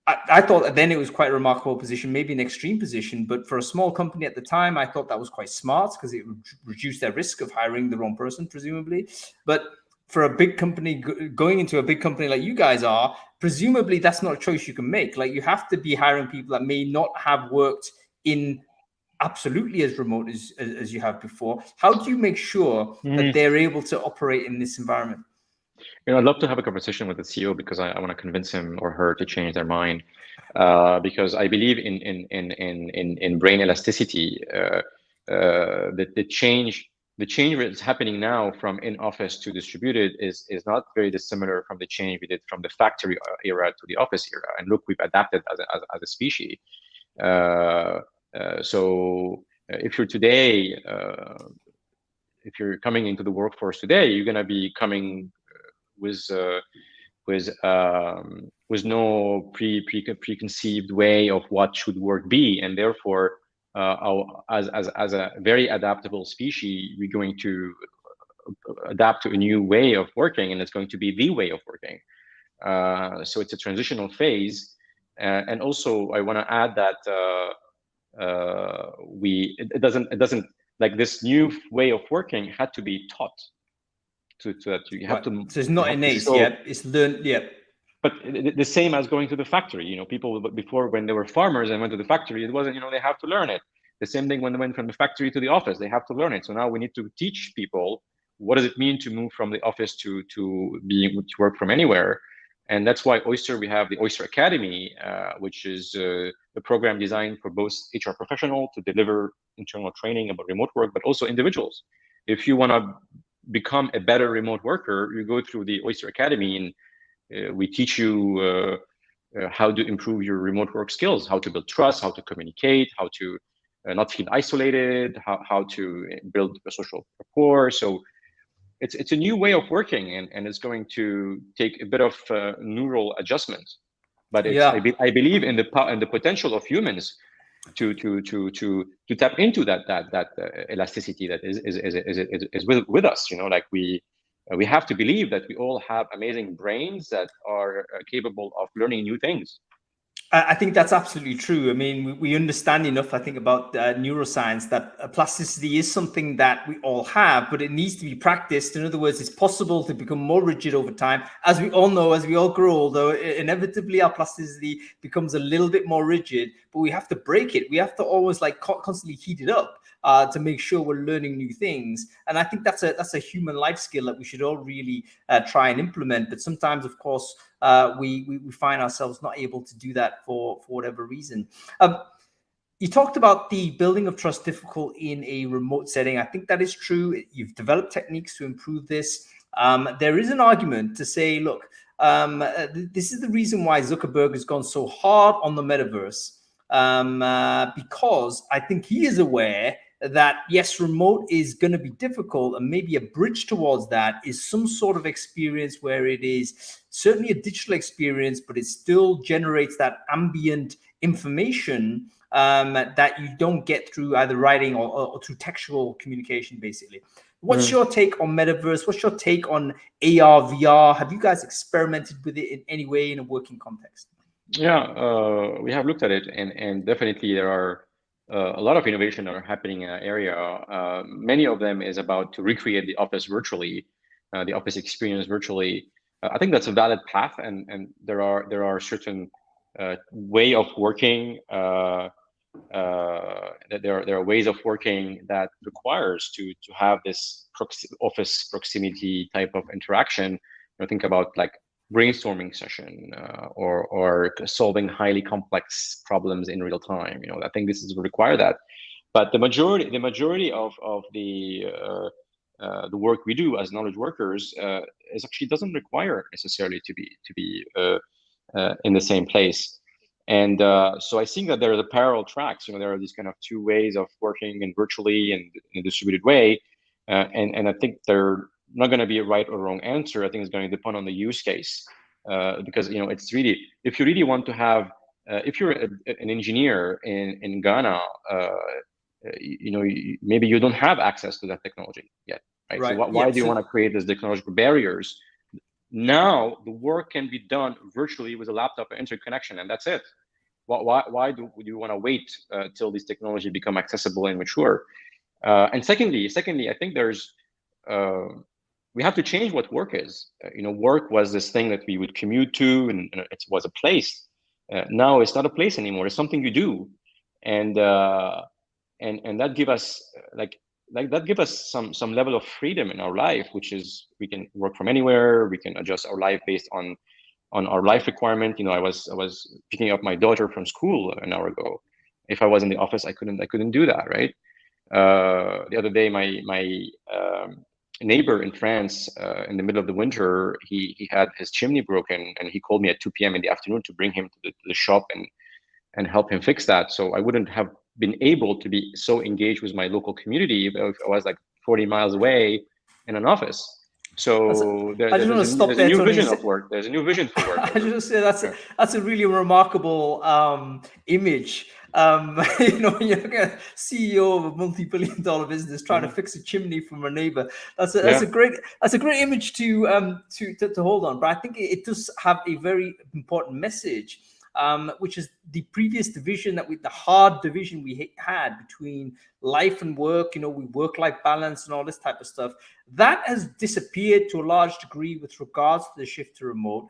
I thought that then it was quite a remarkable position, maybe an extreme position, but for a small company at the time, I thought that was quite smart because it would reduce their risk of hiring the wrong person, presumably. But for a big company, going into a big company like you guys are, presumably that's not a choice you can make. Like, you have to be hiring people that may not have worked in absolutely as remote as you have before. How do you make sure that they're able to operate in this environment? I'd love to have a conversation with the CEO because I want to convince him or her to change their mind. Because I believe in brain elasticity. The change that's happening now from in-office to distributed is not very dissimilar from the change we did from the factory era to the office era. And look, we've adapted as a species. So if you're today, if you're coming into the workforce today, you're going to be coming with no preconceived way of what should work be, and therefore, as a very adaptable species, we're going to adapt to a new way of working, and it's going to be the way of working. So it's a transitional phase, and also I want to add that it doesn't like this new way of working had to be taught. So that you have to. So it's not innate yet; it's learned yet. But the same as going to the factory. People before, when they were farmers and went to the factory, it wasn't. They have to learn it. The same thing when they went from the factory to the office, they have to learn it. So now we need to teach people what does it mean to move from the office to work from anywhere. And that's why we have the Oyster Academy, which is a program designed for both HR professionals to deliver internal training about remote work, but also individuals. If you want to become a better remote worker, you go through the Oyster Academy, and we teach you how to improve your remote work skills, how to build trust, how to communicate, how to not feel isolated, how to build a social rapport. So it's a new way of working, and it's going to take a bit of neural adjustment. But I believe in the potential of humans to tap into that elasticity that is with us. Like we have to believe that we all have amazing brains that are capable of learning new things. I think that's absolutely true. I mean, we understand enough, I think, about neuroscience that plasticity is something that we all have, but it needs to be practiced. In other words, it's possible to become more rigid over time. As we all know, as we all grow older, inevitably our plasticity becomes a little bit more rigid, but we have to break it. We have to always constantly heat it up to make sure we're learning new things. And I think that's a human life skill that we should all really try and implement. But sometimes, of course, we find ourselves not able to do that for whatever reason. You talked about the building of trust difficult in a remote setting. I think that is true. You've developed techniques to improve this. There is an argument to say, look, this is the reason why Zuckerberg has gone so hard on the metaverse, because I think he is aware that, yes, remote is going to be difficult, and maybe a bridge towards that is some sort of experience where it is certainly a digital experience, but it still generates that ambient information that you don't get through either writing or through textual communication, basically. What's your take on metaverse? What's your take on AR, VR? Have you guys experimented with it in any way in a working context? Yeah, we have looked at it, and definitely there are a lot of innovation that are happening in that area. Many of them is about to recreate the office virtually, the office experience virtually. I think that's a valid path, and there are certain way of working. That there are ways of working that requires to have this office proximity type of interaction. Think about like brainstorming session or solving highly complex problems in real time. I think this is require that. But the majority of the the work we do as knowledge workers is actually doesn't require necessarily to be in the same place. And so I think that there are the parallel tracks. There are these kind of two ways of working in virtually and in a distributed way. And I think they're not going to be a right or wrong answer. I think it's going to depend on the use case, because it's really, if you really want to have, if you're an engineer in Ghana, maybe you don't have access to that technology yet, right? So why do you want to create these technological barriers? Now the work can be done virtually with a laptop and internet connection, and that's it. Why do you want to wait till these technology become accessible and mature? And secondly, I think there's we have to change what work is. Work was this thing that we would commute to, and it was a place. Now it's not a place anymore. It's something you do, and that give us that give us some level of freedom in our life, which is we can work from anywhere. We can adjust our life based on our life requirement. I was picking up my daughter from school an hour ago. If I was in the office, I couldn't do that, right? The other day, my neighbor in France, in the middle of the winter, he had his chimney broken, and he called me at 2 p.m. in the afternoon to bring him to the shop and help him fix that. So I wouldn't have been able to be so engaged with my local community if I was like 40 miles away in an office. So there's a new vision of work. There's a new vision for work. I just say that's a really remarkable image. When you're like a CEO of a multi-billion-dollar business trying to fix a chimney from a neighbor, that's a great image to hold on. But I think it does have a very important message, which is the previous division the hard division we had between life and work. We work-life balance and all this type of stuff. That has disappeared to a large degree with regards to the shift to remote.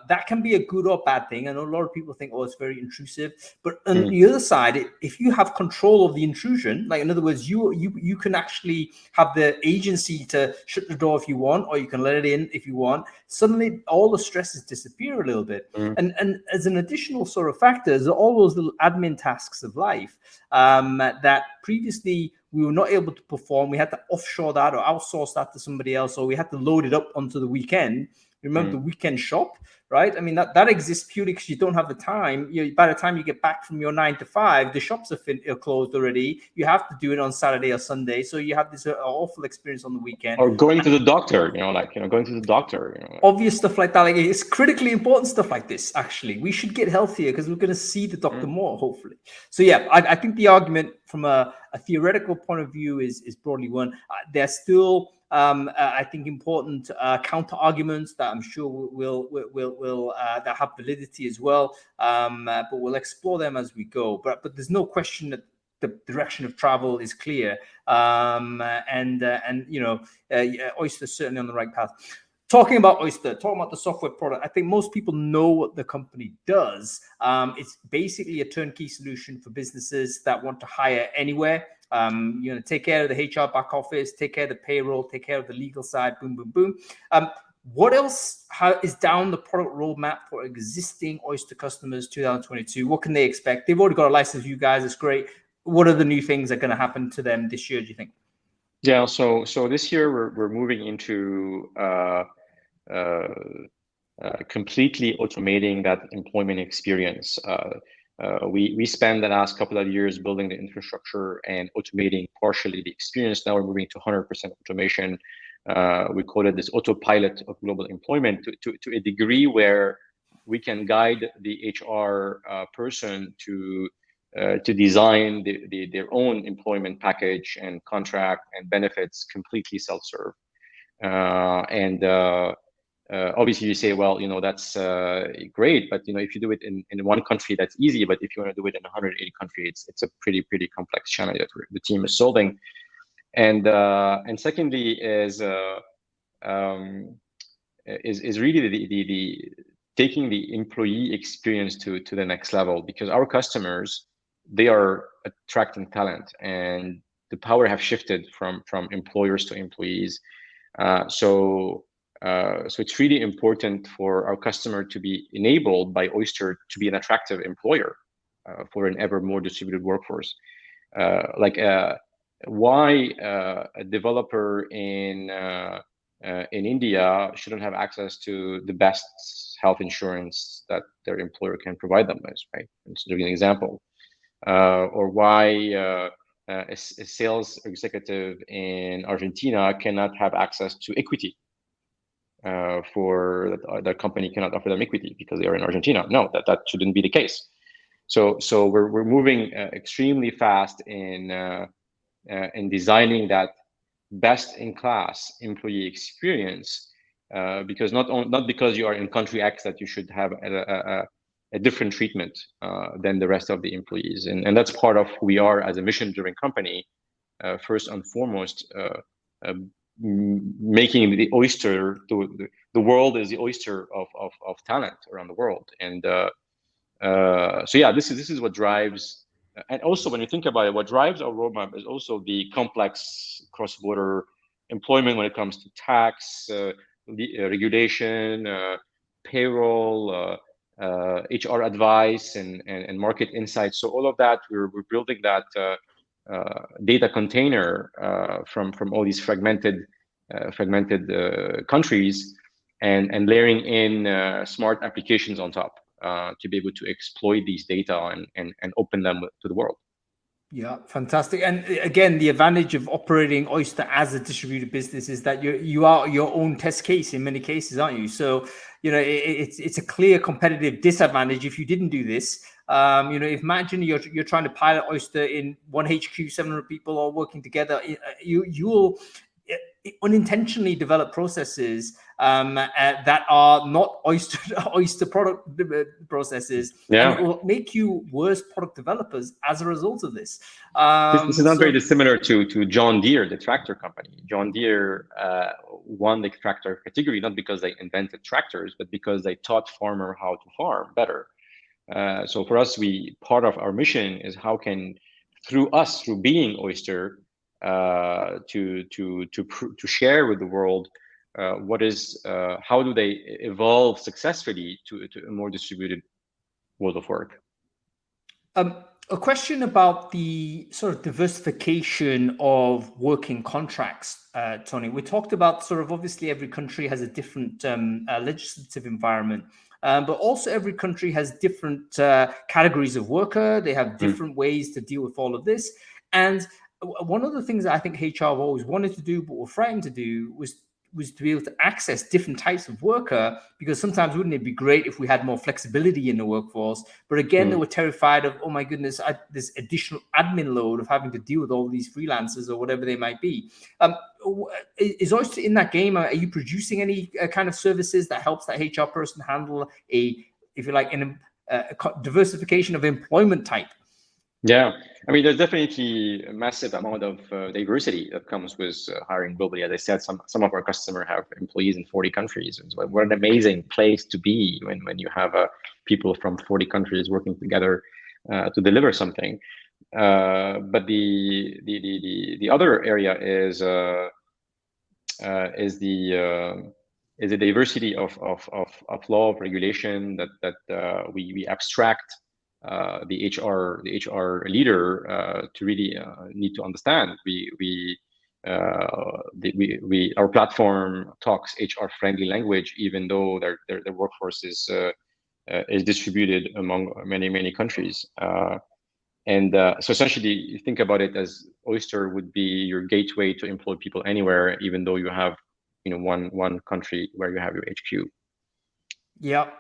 That can be a good or bad thing. I know a lot of people think, it's very intrusive. But on the other side, if you have control of the intrusion, like in other words, you can actually have the agency to shut the door if you want, or you can let it in if you want. Suddenly, all the stresses disappear a little bit. And as an additional sort of factors, all those little admin tasks of life that previously we were not able to perform. We had to offshore that or outsource that to somebody else, or we had to load it up onto the weekend. Remember the weekend shop, right? I mean, that exists purely because you don't have the time. By the time you get back from your 9 to 5, the shops are closed already. You have to do it on Saturday or Sunday. So you have this awful experience on the weekend. Or going to the doctor, going to the doctor. Obvious stuff like that. Like, it's critically important stuff like this, actually. We should get healthier because we're going to see the doctor more, hopefully. So yeah, I think the argument from a theoretical point of view is broadly one. There's still I think important counter arguments that I'm sure will that have validity as well. But we'll explore them as we go. But there's no question that the direction of travel is clear. Oyster's certainly on the right path. Talking about Oyster, talking about the software product, I think most people know what the company does. It's basically a turnkey solution for businesses that want to hire anywhere. Take care of the HR back office, take care of the payroll, take care of the legal side, boom, boom, boom. What else is down the product roadmap for existing Oyster customers 2022? What can they expect? They've already got a license with you guys. It's great. What are the new things that are going to happen to them this year, do you think? Yeah, so this year we're moving into completely automating that employment experience. We spent the last couple of years building the infrastructure and automating partially the experience. Now we're moving to 100% automation. We call it this autopilot of global employment to a degree where we can guide the HR person to design their own employment package and contract and benefits completely self-serve. Obviously you say, well, that's great, but if you do it in one country, that's easy. But if you want to do it in 180 countries, it's a pretty complex challenge that the team is solving. And secondly is really the taking the employee experience to the next level, because our customers, they are attracting talent, and the power have shifted from employers to employees. So it's really important for our customer to be enabled by Oyster to be an attractive employer for an ever more distributed workforce. why a developer in India shouldn't have access to the best health insurance that their employer can provide them with, right? And so, to give you an example, or why a sales executive in Argentina cannot have access to equity for their company cannot offer them equity because they are in Argentina. No, that shouldn't be the case. So we're moving extremely fast in designing that best-in-class employee experience, because not because you are in country X that you should have a different treatment than the rest of the employees, and that's part of who we are as a mission-driven company. First and foremost, making the oyster, the world is the oyster of talent around the world, and so yeah, this is what drives. And also, when you think about it, what drives our roadmap is also the complex cross-border employment when it comes to tax, regulation, payroll, HR advice, and market insights. So all of that, we're building that data container from all these fragmented countries, and layering in smart applications on top. To be able to exploit these data and open them to the world. Yeah, fantastic. And again, the advantage of operating Oyster as a distributed business is that you are your own test case in many cases, aren't you? So, it's a clear competitive disadvantage if you didn't do this. Imagine you're trying to pilot Oyster in one HQ, 700 people all working together. You'll unintentionally develop processes that are not Oyster product processes, and it will make you worse product developers as a result of this. This is not very dissimilar to John Deere, the tractor company. John Deere won the tractor category not because they invented tractors, but because they taught farmer how to farm better. So for us, part of our mission is how can, through being Oyster, to share with the world how do they evolve successfully to a more distributed world of work. A question about the sort of diversification of working contracts, Tony. We talked about sort of obviously every country has a different legislative environment, but also every country has different categories of worker. They have different ways to deal with all of this. And one of the things that I think HR have always wanted to do, but were frightened to do, was to be able to access different types of worker, because sometimes wouldn't it be great if we had more flexibility in the workforce? But again, they were terrified of, oh my goodness, this additional admin load of having to deal with all these freelancers or whatever they might be. Is Oyster in that game? Are you producing any kind of services that helps that HR person handle if you like, a diversification of employment type? Yeah, I mean, there's definitely a massive amount of diversity that comes with hiring globally. As I said, some of our customers have employees in 40 countries. And so what an amazing place to be when you have people from 40 countries working together to deliver something. But the other area is the diversity of law, of regulation that we abstract the HR leader to really need to understand. Our platform talks HR friendly language, even though their workforce is distributed among many countries. So essentially, you think about it as Oyster would be your gateway to employ people anywhere, even though you have one country where you have your HQ. Yeah.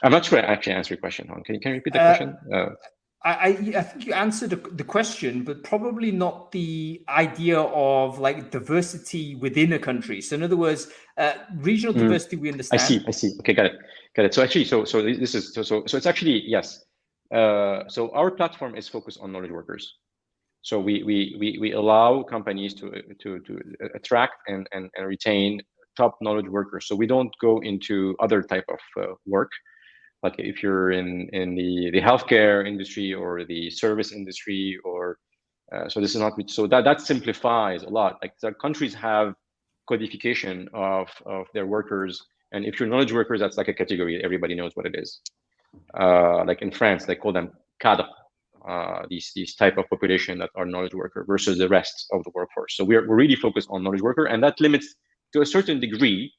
I'm not sure I actually answered your question, Hong. Can you repeat the question? I think you answered the question, but probably not the idea of like diversity within a country. So in other words, regional diversity we understand. I see. Okay, got it. So actually, so this is so it's actually yes. So our platform is focused on knowledge workers. So we allow companies to attract and retain top knowledge workers. So we don't go into other type of work. Like if you're in the healthcare industry or the service industry, or so this is not, so that simplifies a lot. Like the countries have codification of their workers, and if you're knowledge workers, that's like a category, everybody knows what it is. Like in France, they call them cadre, these type of population that are knowledge worker versus the rest of the workforce. So we're really focused on knowledge worker, and that limits to a certain degree,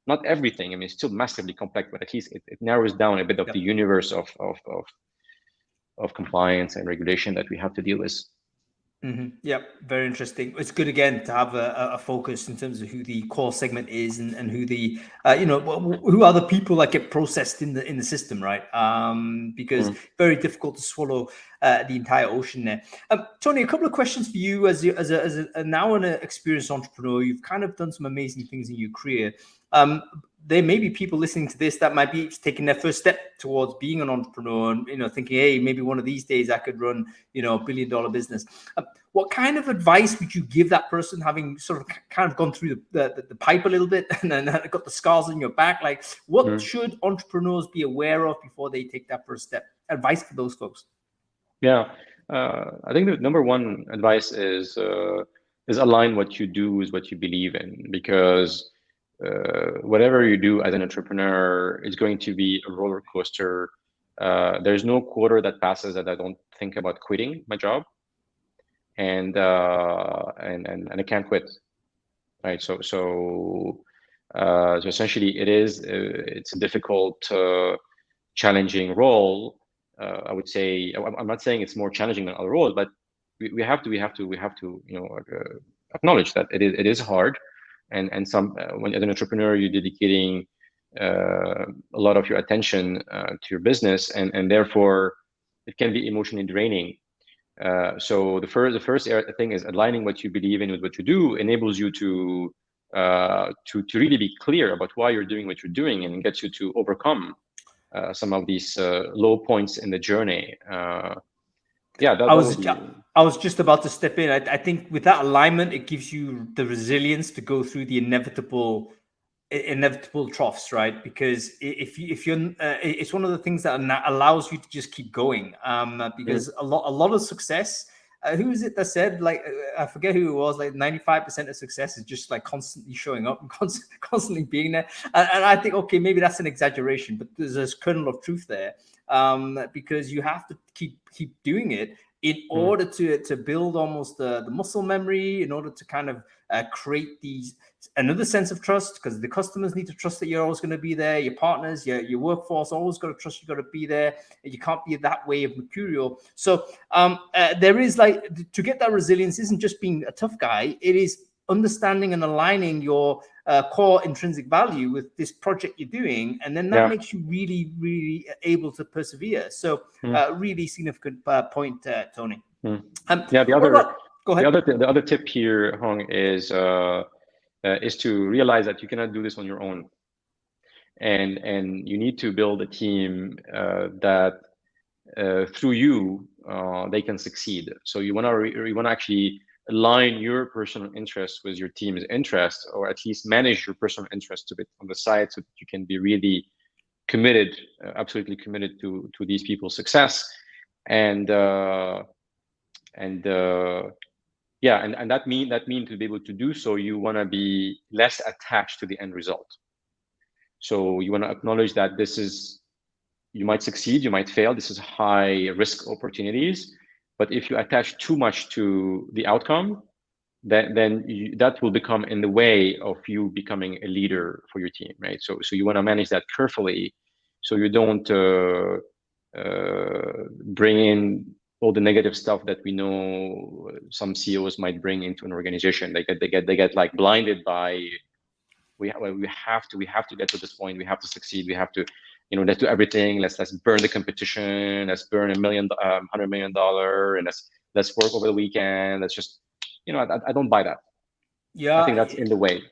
not everything. I mean, it's still massively complex, but at least it narrows down a bit of the universe of compliance and regulation that we have to deal with. Mm-hmm. Yep, very interesting. It's good again to have a focus in terms of who the core segment is and who the who are the people that get processed in the system, right? Because very difficult to swallow the entire ocean there. Tony, a couple of questions for you as a now an experienced entrepreneur. You've kind of done some amazing things in your career. There may be people listening to this that might be taking their first step towards being an entrepreneur and, thinking, hey, maybe one of these days I could run, a $1 billion business. What kind of advice would you give that person, having sort of kind of gone through the pipe a little bit and then got the scars on your back? Like, what should entrepreneurs be aware of before they take that first step? Advice for those folks. Yeah, I think the number one advice is align what you do with what you believe in, because whatever you do as an entrepreneur is going to be a roller coaster. There's no quarter that passes that I don't think about quitting my job, and I can't quit, right? So essentially, it's a difficult, challenging role. I would say I'm not saying it's more challenging than other roles, but we have to acknowledge that it is hard. And when as an entrepreneur, you're dedicating a lot of your attention to your business, and therefore it can be emotionally draining. So the first thing is aligning what you believe in with what you do enables you to really be clear about why you're doing what you're doing, and gets you to overcome some of these low points in the journey. I was just about to step in. I think with that alignment, it gives you the resilience to go through the inevitable troughs, right? Because if you're, it's one of the things that allows you to just keep going. Because a lot of success. Who is it that said, like, I forget who it was, like 95% of success is just like constantly showing up and constantly being there. And I think, okay, maybe that's an exaggeration, but there's a kernel of truth there, because you have to keep doing it in order to build almost the muscle memory, in order to kind of create another sense of trust, because the customers need to trust that you're always going to be there. Your partners, your workforce always got to trust you got to be there. You can't be that way of mercurial. So there is, like, to get that resilience isn't just being a tough guy. It is understanding and aligning your core intrinsic value with this project you're doing, and then that makes you really, really able to persevere. So really significant point, Tony. Go ahead. The other tip here, Hong, is to realize that you cannot do this on your own, and you need to build a team that through you they can succeed. So you want to actually align your personal interests with your team's interests, or at least manage your personal interests a bit on the side, so that you can be really committed, absolutely committed to these people's success. And that mean to be able to do so, you want to be less attached to the end result. So you want to acknowledge that you might succeed, you might fail. This is high risk opportunities. But if you attach too much to the outcome, that will become in the way of you becoming a leader for your team, right? So you want to manage that carefully, so you don't bring in all the negative stuff that we know some CEOs might bring into an organization. They get like blinded by we have to get to this point. We have to succeed. We have to, let's do everything. Let's burn the competition. Let's burn $100 million, and let's work over the weekend. Let's just, I don't buy that. Yeah, I think that's in the way.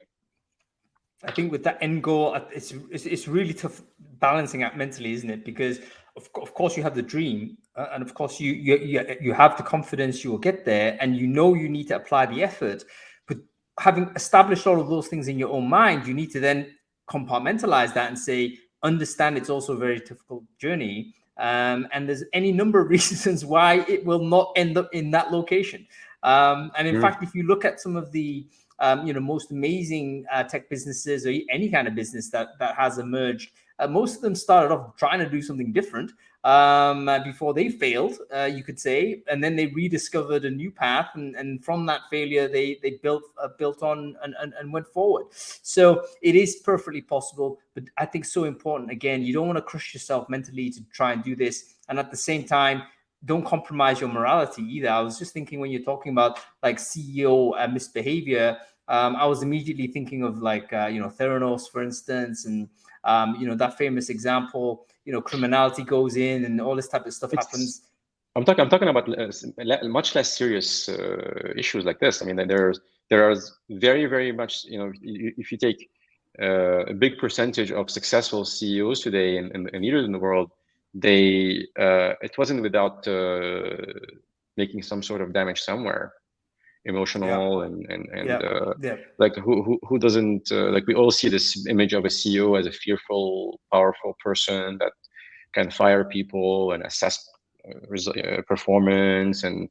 I think with that end goal, it's really tough balancing out mentally, isn't it? Because of course you have the dream, and of course you have the confidence you will get there, and you need to apply the effort. But having established all of those things in your own mind, you need to then compartmentalize that and say, understand it's also a very difficult journey, and there's any number of reasons why it will not end up in that location. And in fact, if you look at some of the most amazing tech businesses, or any kind of business that has emerged most of them started off trying to do something different before they failed, you could say, and then they rediscovered a new path, and from that failure they built on and went forward. So it is perfectly possible, but I think so important. Again, you don't want to crush yourself mentally to try and do this, and at the same time, don't compromise your morality either. I was just thinking when you're talking about like CEO misbehavior, I was immediately thinking of like Theranos, for instance, and that famous example. Criminality goes in and all this type of stuff happens. I'm talking about much less serious issues like this. I mean, there are very, very much, if you take a big percentage of successful CEOs today and leaders in the world, it wasn't without making some sort of damage somewhere, emotional like who doesn't like, we all see this image of a CEO as a fearful, powerful person that can fire people and assess performance, and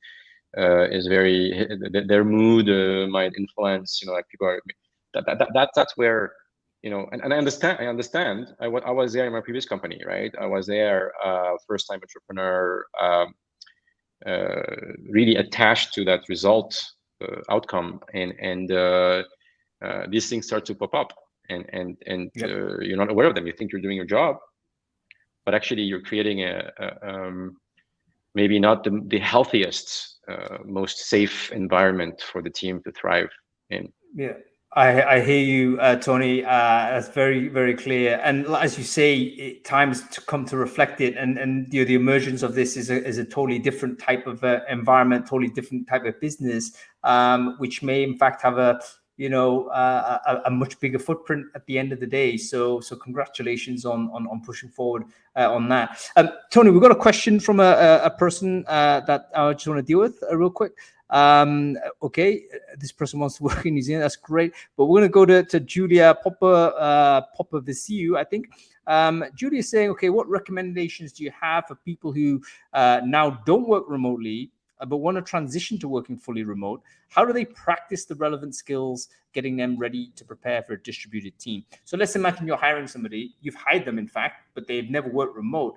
is very, their mood might influence, like people are that's where, and I understand. I was there in my previous company, right? I was there, first time entrepreneur, really attached to that result outcome, and these things start to pop up, and you're not aware of them. You think you're doing your job, but actually you're creating maybe not the healthiest, most safe environment for the team to thrive in. Yeah, I hear you, Tony. That's very, very clear. And as you say, time has to come to reflect it. And the emergence of this is a totally different type of environment, totally different type of business, which may in fact have a much bigger footprint at the end of the day. So congratulations on pushing forward on that. Tony, we've got a question from a person that I just want to deal with real quick. Okay, this person wants to work in New Zealand. That's great. But we're going to go to Julia Popoviciu, I think. Julia is saying, okay, what recommendations do you have for people who now don't work remotely, but want to transition to working fully remote? How do they practice the relevant skills, getting them ready to prepare for a distributed team? So let's imagine you're hiring somebody, you've hired them, in fact, but they've never worked remote.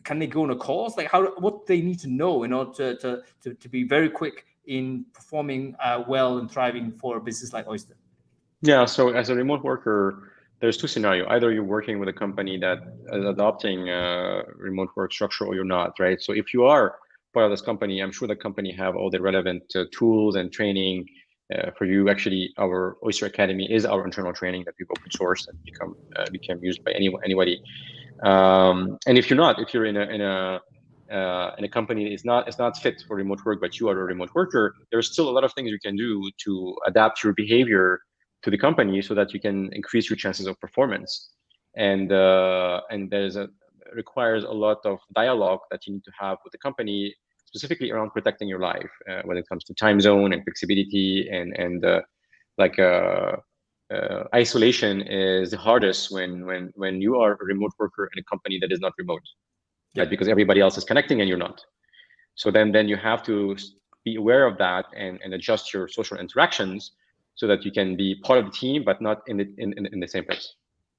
Can they go on a course? Like what they need to know in order to be very quick in performing well and thriving for a business like Oyster? Yeah, so as a remote worker, there's two scenarios. Either you're working with a company that is adopting remote work structure, or you're not, right? So if you are part of this company, I'm sure the company have all the relevant tools and training for you. Actually, our Oyster Academy is our internal training that we've open sourced and become used by anybody. And if you're in a company that is not fit for remote work, but you are a remote worker, there's still a lot of things you can do to adapt your behavior to the company so that you can increase your chances of performance. And requires a lot of dialogue that you need to have with the company, specifically around protecting your life when it comes to time zone and flexibility, and isolation is the hardest when you are a remote worker in a company that is not remote, right? Because everybody else is connecting and you're not. So then you have to be aware of that and adjust your social interactions so that you can be part of the team, but not in the same place.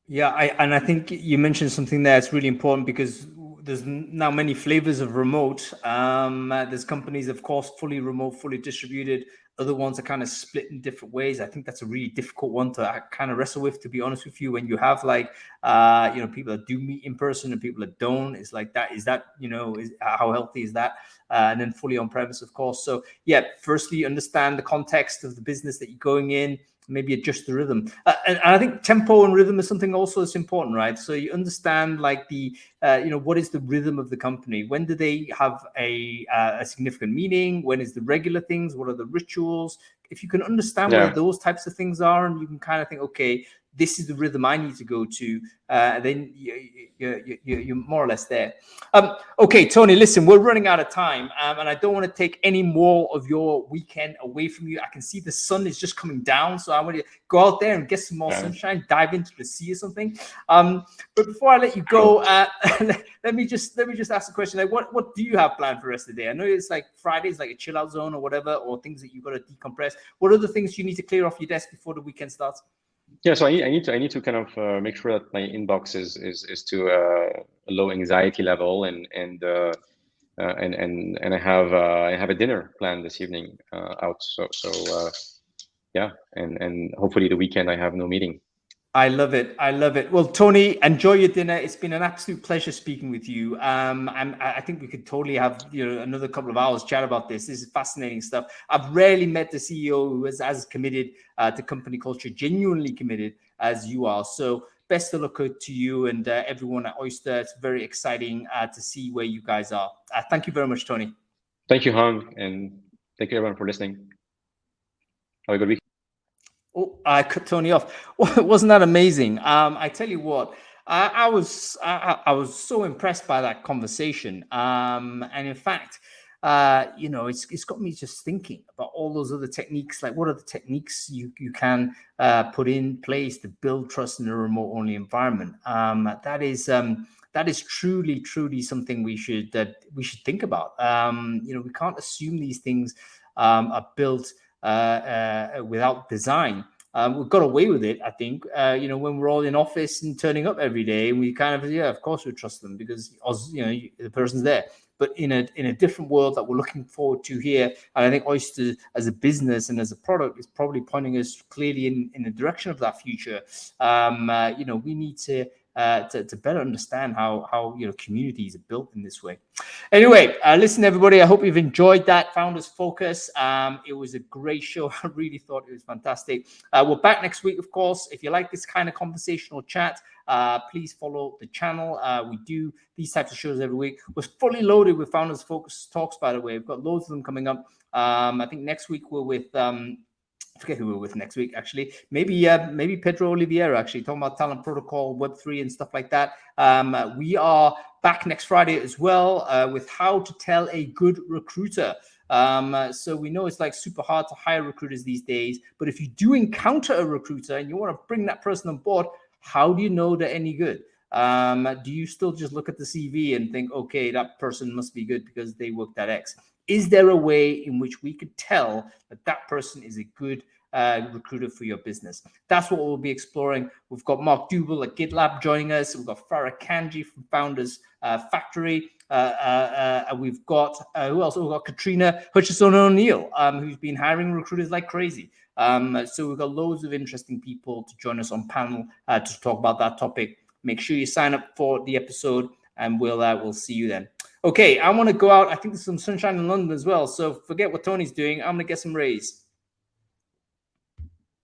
Yeah, I think you mentioned something there that's really important, because there's now many flavors of remote. There's companies, of course, fully remote, fully distributed. Other ones are kind of split in different ways. I think that's a really difficult one to kind of wrestle with, to be honest with you, when you have like, people that do meet in person and people that don't. It's like that. Is how healthy is that? And then fully on premise, of course. So yeah, firstly, understand the context of the business that you're going in. Maybe adjust the rhythm, and I think tempo and rhythm is something also that's important, right? So you understand like the what is the rhythm of the company? When do they have a significant meeting? When is the regular things? What are the rituals? If you can understand what those types of things are, and you can kind of think, okay, this is the rhythm I need to go to, then you're more or less there. Okay, Tony, listen, we're running out of time, and I don't want to take any more of your weekend away from you. I can see the sun is just coming down, so I want you to go out there and get some more sunshine, dive into the sea or something. But before I let you go, let me just ask a question. Like, what do you have planned for the rest of the day? I know it's like Friday's like a chill out zone or whatever, or things that you've got to decompress. What are the things you need to clear off your desk before the weekend starts? Yeah, so I need to kind of make sure that my inbox is to a low anxiety level, and I have a dinner planned this evening out. So yeah, and hopefully the weekend I have no meeting. I love it. I love it. Well, Tony, enjoy your dinner. It's been an absolute pleasure speaking with you. I think we could totally have another couple of hours chat about this. This is fascinating stuff. I've rarely met the CEO who is as committed to company culture, genuinely committed as you are. So best of luck to you and everyone at Oyster. It's very exciting to see where you guys are. Thank you very much, Tony. Thank you, Hung, and thank you everyone for listening. Have a good week. Oh, I cut Tony off. Wasn't that amazing? I tell you what, I was so impressed by that conversation. And in fact, it's got me just thinking about all those other techniques. Like, what are the techniques you can put in place to build trust in a remote only environment? That is truly something we should think about. We can't assume these things are built without design. We've got away with it, I think. When we're all in office and turning up every day, and we kind of, of course we trust them because the person's there. But in a different world that we're looking forward to here, and I think Oyster as a business and as a product is probably pointing us clearly in the direction of that future. We need to better understand how communities are built in this way. Anyway, listen, everybody, I hope you've enjoyed that Founders Focus. It was a great show. I really thought it was fantastic. We're back next week, of course. If you like this kind of conversational chat, please follow the channel. We do these types of shows every week. We're fully loaded with Founders Focus talks, by the way. We've got loads of them coming up. I think next week we're with I forget who we're with next week, actually. Maybe Pedro Oliveira, actually, talking about talent protocol, Web3 and stuff like that. We are back next Friday as well with how to tell a good recruiter. So we know it's like super hard to hire recruiters these days, but if you do encounter a recruiter and you want to bring that person on board, how do you know they're any good? Do you still just look at the CV and think, okay, that person must be good because they worked at X? Is there a way in which we could tell that person is a good recruiter for your business? That's what we'll be exploring. We've got Mark Dubel at GitLab joining us. We've got Farah Kanji from Founders Factory. We've got who else? We've got Katrina Hutchison O'Neill, who's been hiring recruiters like crazy. So we've got loads of interesting people to join us on panel to talk about that topic. Make sure you sign up for the episode, and we'll see you then. Okay, I want to go out. I think there's some sunshine in London as well. So forget what Tony's doing. I'm going to get some rays.